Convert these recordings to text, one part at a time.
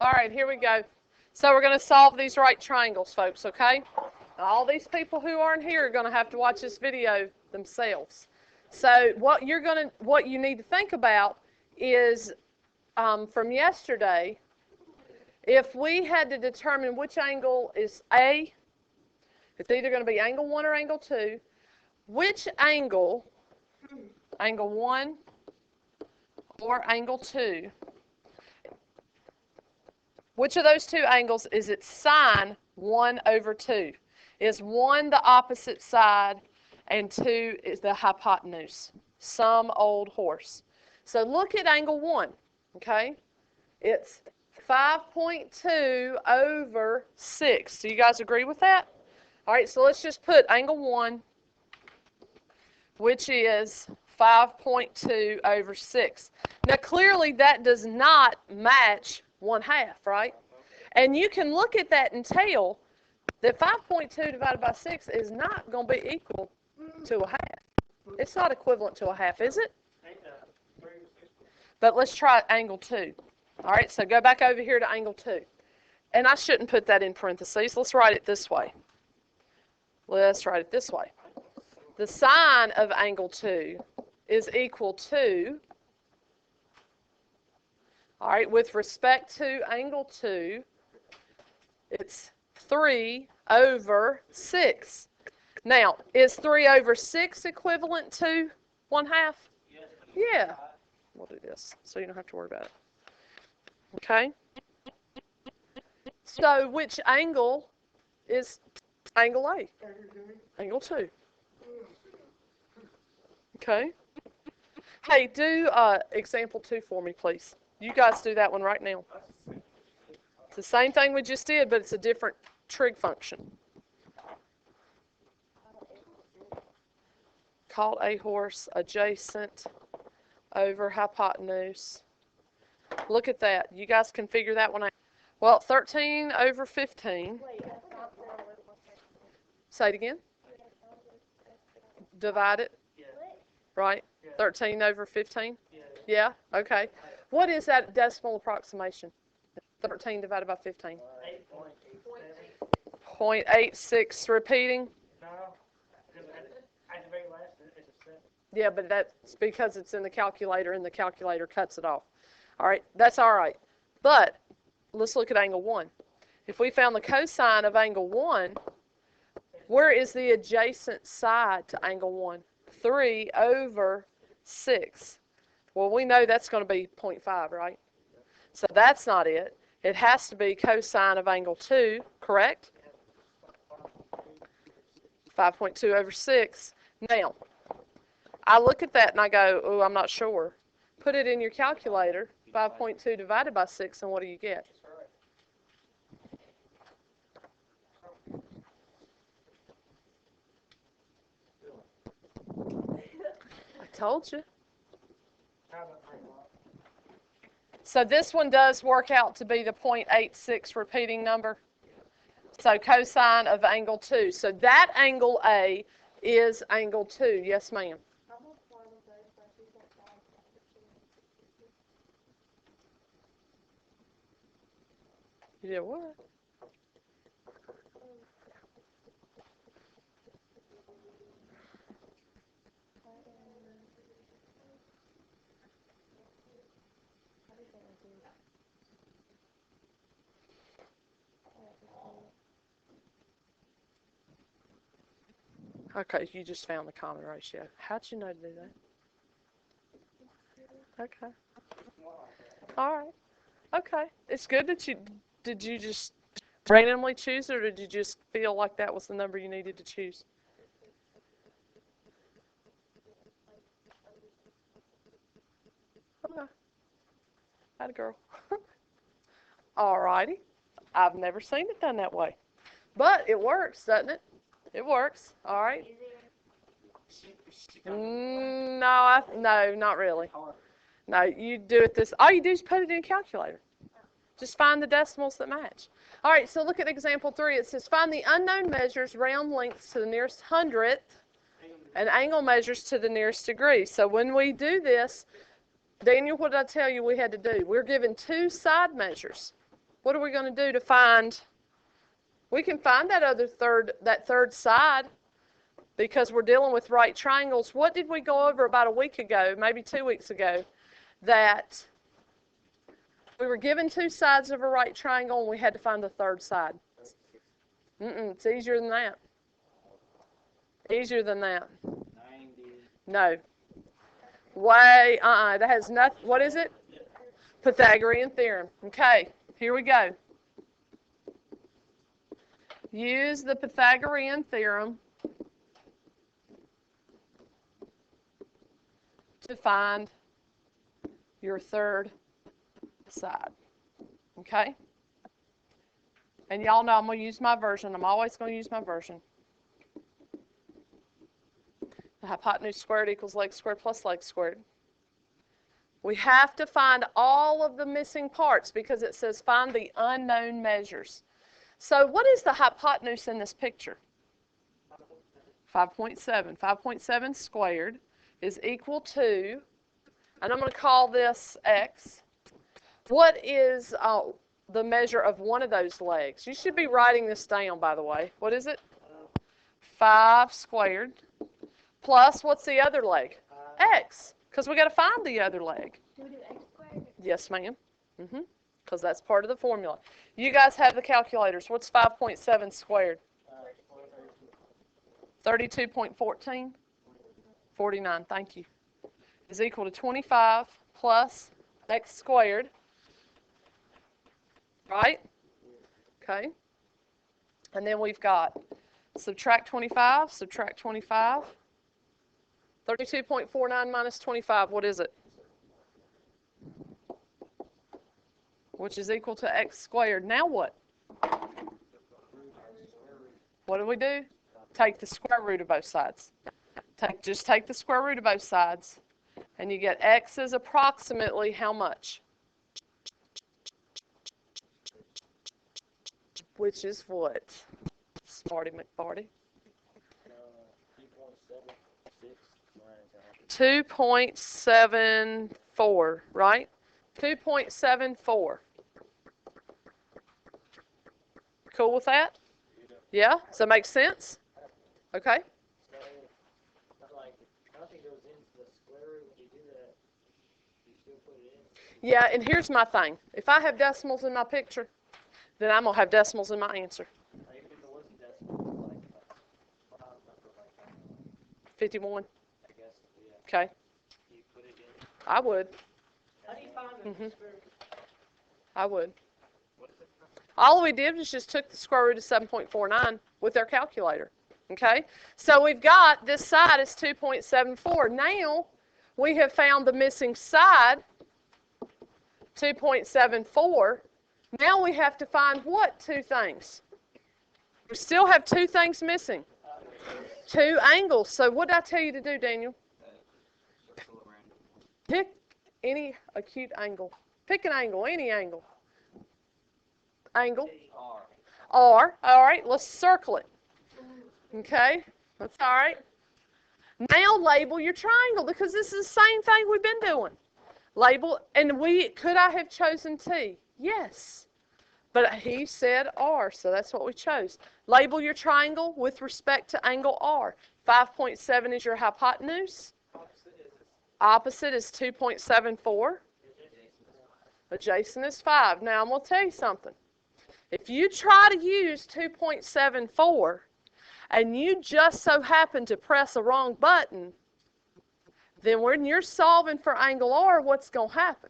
All right, here we go. So we're going to solve these right triangles, folks, okay? All these people who aren't here are going to have to watch this video themselves. So what you need to think about is from yesterday, if we had to determine which angle is A, it's either going to be angle 1 or angle 2, which angle, angle 1 or angle 2, which of those two angles is its sine 1 over 2? Is 1 the opposite side and 2 is the hypotenuse? Some old horse. So look at angle 1, okay? It's 5.2 over 6. Do you guys agree with that? All right, so let's just put angle 1, which is 5.2 over 6. Now, clearly, that does not match 1/2, right? And you can look at that and tell that 5.2 divided by 6 is not going to be equal to 1/2. It's not equivalent to 1/2, is it? But let's try angle 2. All right, so go back over here to angle 2. And I shouldn't put that in parentheses. Let's write it this way. Let's write it this way. The sine of angle 2 is equal to, all right, with respect to angle 2, it's 3 over 6. Now, is 3 over 6 equivalent to 1/2? Yes. Yeah. We'll do this so you don't have to worry about it. Okay? So, which angle is angle A? Angle 2. Okay? Hey, do example 2 for me, please. You guys do that one right now. It's the same thing we just did, but it's a different trig function. Called a horse adjacent over hypotenuse. Look at that. You guys can figure that one out. Well, 13 over 15. Say it again. Divide it. Right? 13 over 15? Yeah? Okay. What is that decimal approximation? 13 divided by 15? 0.86 repeating? No. At the very last, it's a 7. Yeah, but that's because it's in the calculator and the calculator cuts it off. All right, that's all right. But let's look at angle 1. If we found the cosine of angle 1, where is the adjacent side to angle 1? 3 over 6. Well, we know that's going to be 0.5, right? So that's not it. It has to be cosine of angle 2, correct? 5.2 over 6. Now, I look at that and I go, oh, I'm not sure. Put it in your calculator, 5.2 divided by 6, and what do you get? I told you. So this one does work out to be the 0.86 repeating number. So cosine of angle 2. So that angle A is angle 2. Yes, ma'am. You did what? Okay, you just found the common ratio. How'd you know to do that? Okay. All right. Okay. It's good that did you just randomly choose it, or did you just feel like that was the number you needed to choose? Okay. Atta girl. All righty. I've never seen it done that way. But it works, doesn't it? It works. All right. No, not really. No, you do it this. All you do is put it in a calculator. Just find the decimals that match. All right, so look at example 3. It says, find the unknown measures, round lengths to the nearest hundredth, and angle measures to the nearest degree. So when we do this, Daniel, what did I tell you we had to do? We're given 2 side measures. what are we going to do to find, we can find that third side because we're dealing with right triangles. What did we go over about a week ago, maybe 2 weeks ago, that we were given two sides of a right triangle and we had to find the third side? It's easier than that. Easier than that. 90. No. Way, that has nothing, what is it? Pythagorean theorem. Okay, here we go. Use the Pythagorean theorem to find your third side. Okay? And y'all know I'm going to use my version. I'm always going to use my version. The hypotenuse squared equals leg squared plus leg squared. We have to find all of the missing parts because it says find the unknown measures. So what is the hypotenuse in this picture? 5.7. 5.7 squared is equal to, and I'm going to call this x. What is the measure of one of those legs? You should be writing this down, by the way. What is it? 5 squared. Plus, what's the other leg? X, because we got to find the other leg. Do we do x squared? Yes, ma'am. Because that's part of the formula. You guys have the calculators. What's 5.7 squared? 32.14? 49, thank you. Is equal to 25 plus x squared. Right? Okay. And then we've got subtract 25, subtract 25. 32.49 minus 25, what is it? Which is equal to x squared. Now what? What do we do? Take the square root of both sides. Just take the square root of both sides, and you get x is approximately how much? Which is what? Smarty McFarty. 2.74, right? 2.74. Cool with that? Yeah? Does that make sense? Okay. Yeah, and here's my thing. If I have decimals in my picture, then I'm going to have decimals in my answer. 51. Okay. I would. How do you find the square? I would. All we did was just took the square root of 7.49 with our calculator. Okay? So we've got this side is 2.74. Now we have found the missing side, 2.74. Now we have to find what two things? We still have two things missing. Two angles. So what did I tell you to do, Daniel? Pick any acute angle. Pick an angle, any angle. Angle. R. All right, let's circle it. Okay, that's all right. Now label your triangle because this is the same thing we've been doing. Label, and could I have chosen T? Yes. But he said R, so that's what we chose. Label your triangle with respect to angle R. 5.7 is your hypotenuse. Opposite is 2.74. Adjacent is 5. Now, I'm going to tell you something. If you try to use 2.74 and you just so happen to press a wrong button, then when you're solving for angle R, what's going to happen?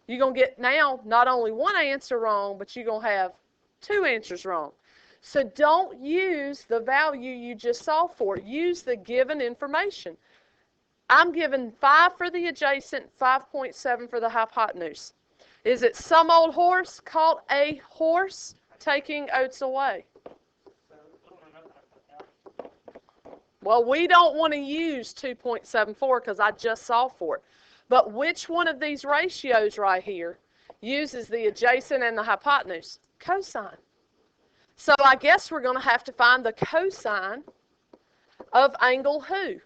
You're going to get now not only one answer wrong, but you're going to have two answers wrong. So don't use the value you just solved for. Use the given information. I'm given 5 for the adjacent, 5.7 for the hypotenuse. Is it some old horse called a horse taking oats away? Well, we don't want to use 2.74 because I just solved for it. But which one of these ratios right here uses the adjacent and the hypotenuse? Cosine. So I guess we're going to have to find the cosine of angle who?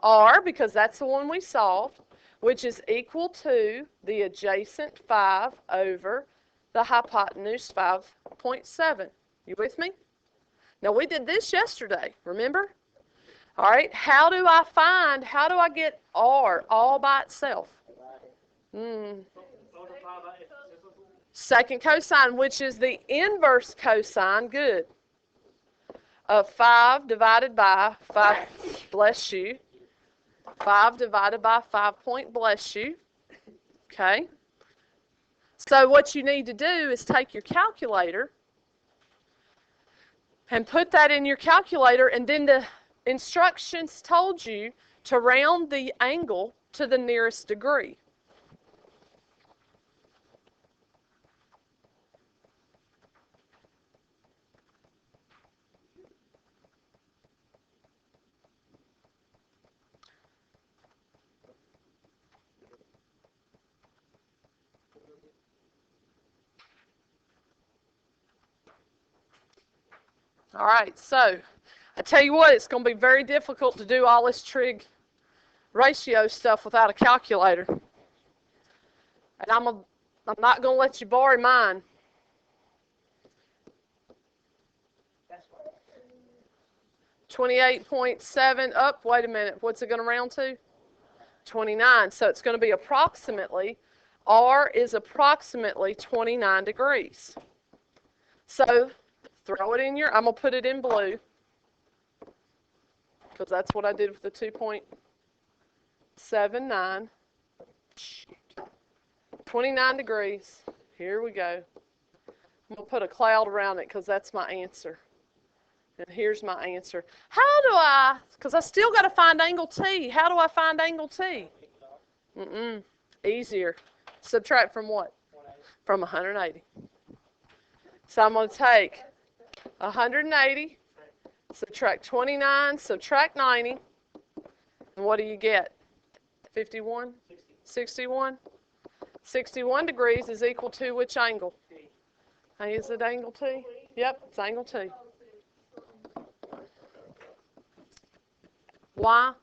R, because that's the one we solved, which is equal to the adjacent 5 over the hypotenuse 5.7. You with me? Now, we did this yesterday, remember? All right, how do I get R all by itself? Second cosine, which is the inverse cosine, good, of 5 divided by 5, bless you, 5 divided by 5 point, bless you, okay? So what you need to do is take your calculator and put that in your calculator, and then the instructions told you to round the angle to the nearest degree. All right, so I tell you what, it's going to be very difficult to do all this trig ratio stuff without a calculator. And I'm not going to let you borrow mine. 28.7 up, wait a minute, what's it going to round to? 29, so it's going to be approximately, R is approximately 29 degrees. So throw it in your, I'm going to put it in blue, because that's what I did with the 2.79. 29 degrees. Here we go. I'm going to put a cloud around it because that's my answer. And here's my answer. How do I, because I still got to find angle T. How do I find angle T? Easier. Subtract from what? From 180. So I'm going to take 180, subtract 29, subtract 90. And what do you get? 51? 61? 61 degrees is equal to which angle? Is it angle T? Yep, it's angle T. Why?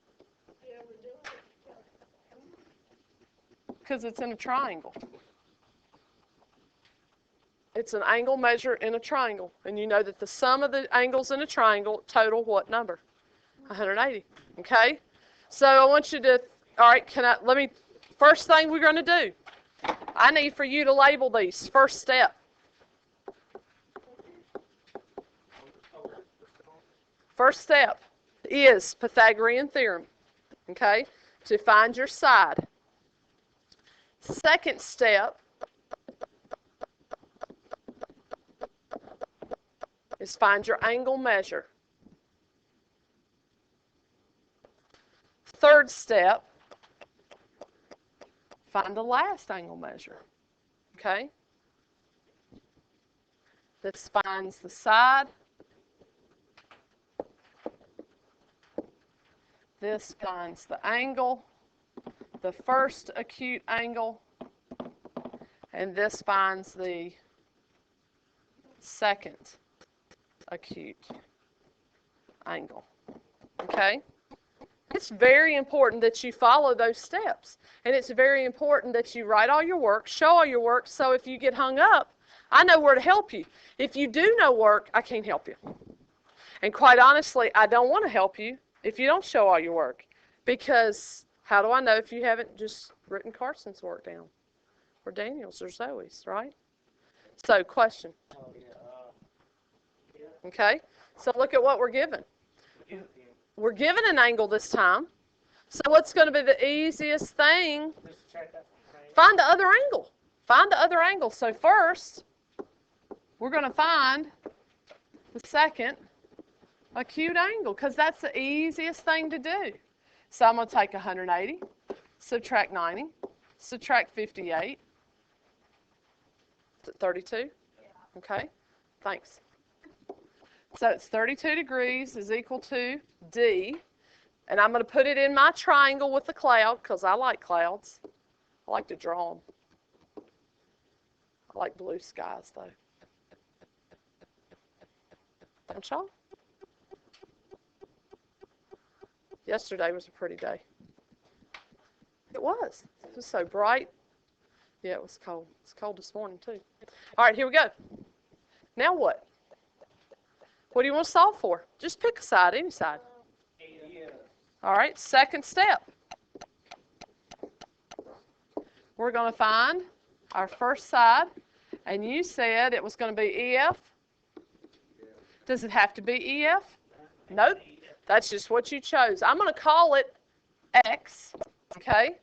Because it's in a triangle. It's an angle measure in a triangle. And you know that the sum of the angles in a triangle total what number? 180. Okay? So I want you to, all right, first thing we're going to do, I need for you to label these. First step. First step is Pythagorean theorem, okay, to find your side. Second step is find your angle measure. Third step, find the last angle measure, okay? This finds the side. This finds the angle, the first acute angle, and this finds the second acute angle, okay? It's very important that you follow those steps, and it's very important that you write all your work, show all your work, so if you get hung up, I know where to help you. If you do no work, I can't help you. And quite honestly, I don't want to help you if you don't show all your work, because how do I know if you haven't just written Carson's work down, or Daniel's, or Zoe's, right? So, question. Okay, so look at what we're given. We're given an angle this time. So what's going to be the easiest thing? Find the other angle. Find the other angle. So first, we're going to find the second acute angle, because that's the easiest thing to do. So I'm going to take 180, subtract 90, subtract 58. Is it 32? Okay, thanks. So it's 32 degrees is equal to D. And I'm going to put it in my triangle with the cloud, because I like clouds. I like to draw them. I like blue skies, though. Don't y'all? Yesterday was a pretty day. It was. It was so bright. Yeah, it was cold. It's cold this morning, too. All right, here we go. Now what? What do you want to solve for? Just pick a side, any side. All right, second step. We're going to find our first side, and you said it was going to be EF. Does it have to be EF? Nope. That's just what you chose. I'm going to call it X, okay?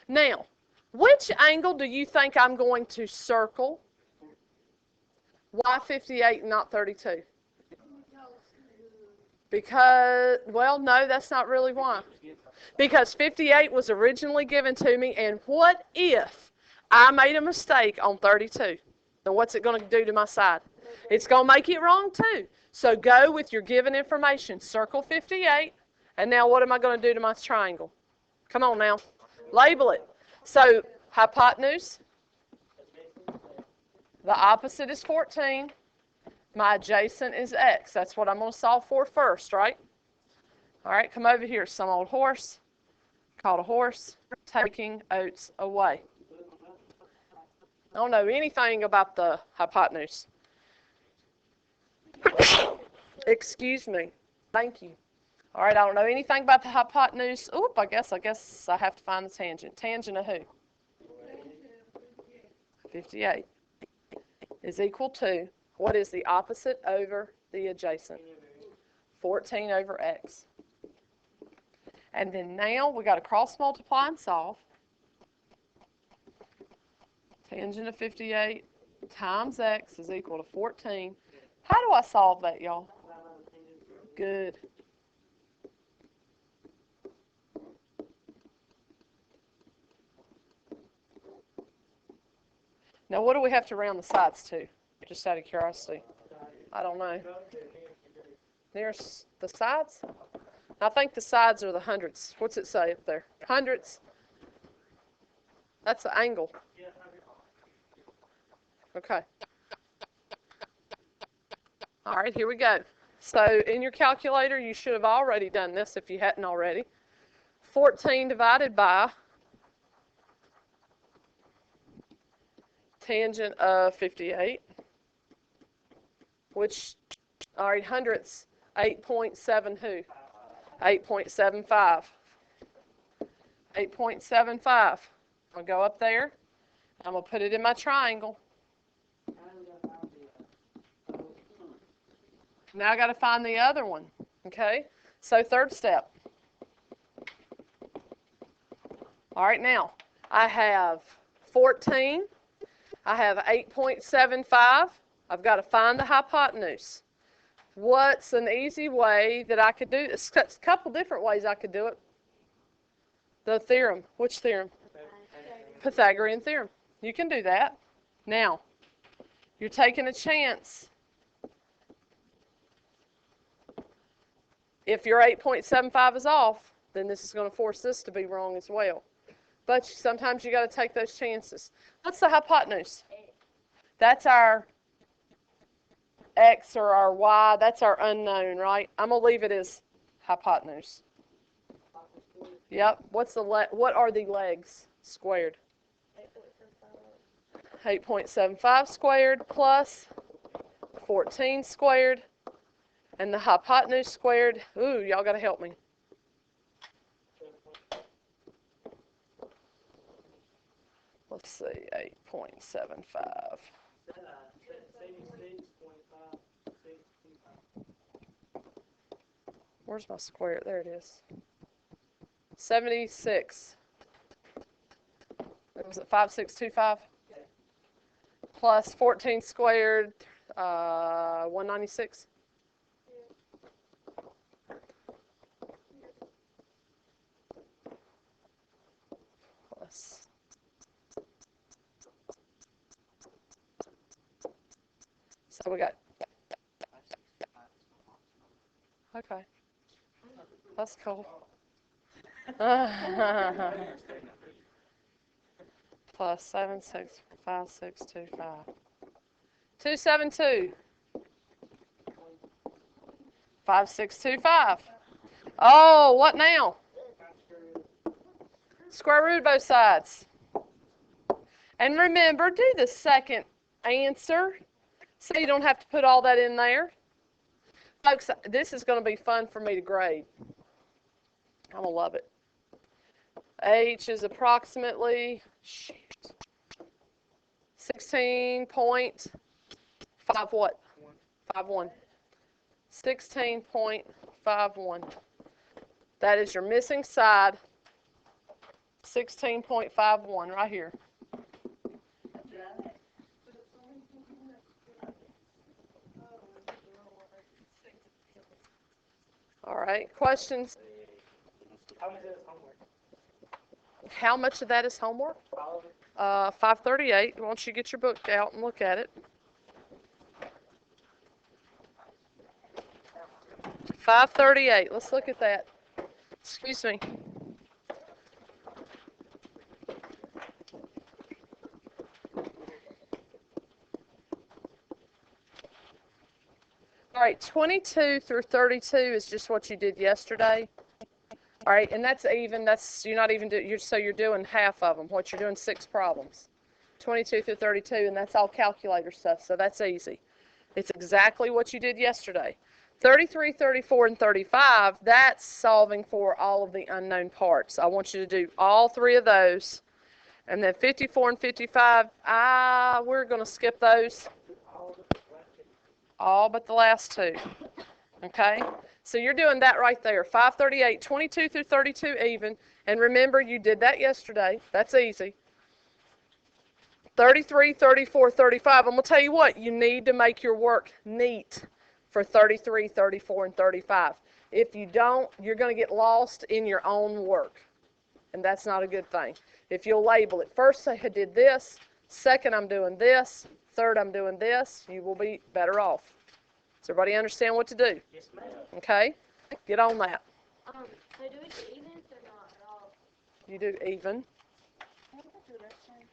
Now, which angle do you think I'm going to circle? Why 58 and not 32? Because, well, no, that's not really why. Because 58 was originally given to me, and what if I made a mistake on 32? Then what's it going to do to my side? It's going to make it wrong too. So go with your given information. Circle 58, and now what am I going to do to my triangle? Come on now. Label it. So hypotenuse, the opposite is 14. My adjacent is X. That's what I'm going to solve for first, right? All right, come over here. Some old horse called a horse taking oats away. I don't know anything about the hypotenuse. Excuse me. Thank you. All right, I don't know anything about the hypotenuse. Oop, I guess I have to find the tangent. Tangent of who? 58 is equal to, what is the opposite over the adjacent? 14 over X. And then now we got to cross multiply and solve. Tangent of 58 times X is equal to 14. How do I solve that, y'all? Good. Now, what do we have to round the sides to? Just out of curiosity. I don't know. There's the sides? I think the sides are the hundredths. What's it say up there? Hundredths. That's the angle. Okay. All right, here we go. So in your calculator, you should have already done this if you hadn't already. 14 divided by tangent of 58, which, all right, hundredths, 8.7 who? 8.75. 8.75. I'll go up there. I'm going to put it in my triangle. Now I got to find the other one, okay? So third step. All right, now I have 14. I have 8.75. I've got to find the hypotenuse. What's an easy way that I could do this? A couple different ways I could do it. The theorem. Which theorem? Pythagorean theorem. You can do that. Now, you're taking a chance. If your 8.75 is off, then this is going to force this to be wrong as well. But sometimes you got to take those chances. What's the hypotenuse? That's our X or our Y. That's our unknown, right? I'm going to leave it as hypotenuse. Yep. What are the legs squared? 8.75 squared plus 14 squared. And the hypotenuse squared, ooh, y'all got to help me. Let's see, 8.75. Where's my square? There it is. 76. Was it 5625? Plus 14 squared, 196. So we got, okay, that's cool. Plus 765,625. 272. 5625. Oh, what now? Square root of both sides. And remember, do the second answer so you don't have to put all that in there. Folks, this is going to be fun for me to grade. I'm going to love it. H is approximately 16.5 what? 51. 16.51. That is your missing side. 16.51 right here. All right, questions? How much is homework? How much of that is homework? 538. Why don't you get your book out and look at it? 538. Let's look at that. Excuse me. All right, 22 through 32 is just what you did yesterday. All right, and that's even. That's you're not even doing. So you're doing half of them. What you're doing 6 problems, 22 through 32, and that's all calculator stuff. So that's easy. It's exactly what you did yesterday. 33, 34, and 35. That's solving for all of the unknown parts. I want you to do all 3 of those, and then 54 and 55. We're going to skip those. All but the last 2. Okay? So you're doing that right there. 538, 22 through 32 even. And remember, you did that yesterday. That's easy. 33, 34, 35. I'm going to tell you what. You need to make your work neat for 33, 34, and 35. If you don't, you're going to get lost in your own work. And that's not a good thing. If you'll label it, first I did this, second I'm doing this, third I'm doing this, you will be better off. Does everybody understand what to do? Yes, ma'am. Okay? Get on that. So do we do evens or not at all? You do even. Can we go to the restroom?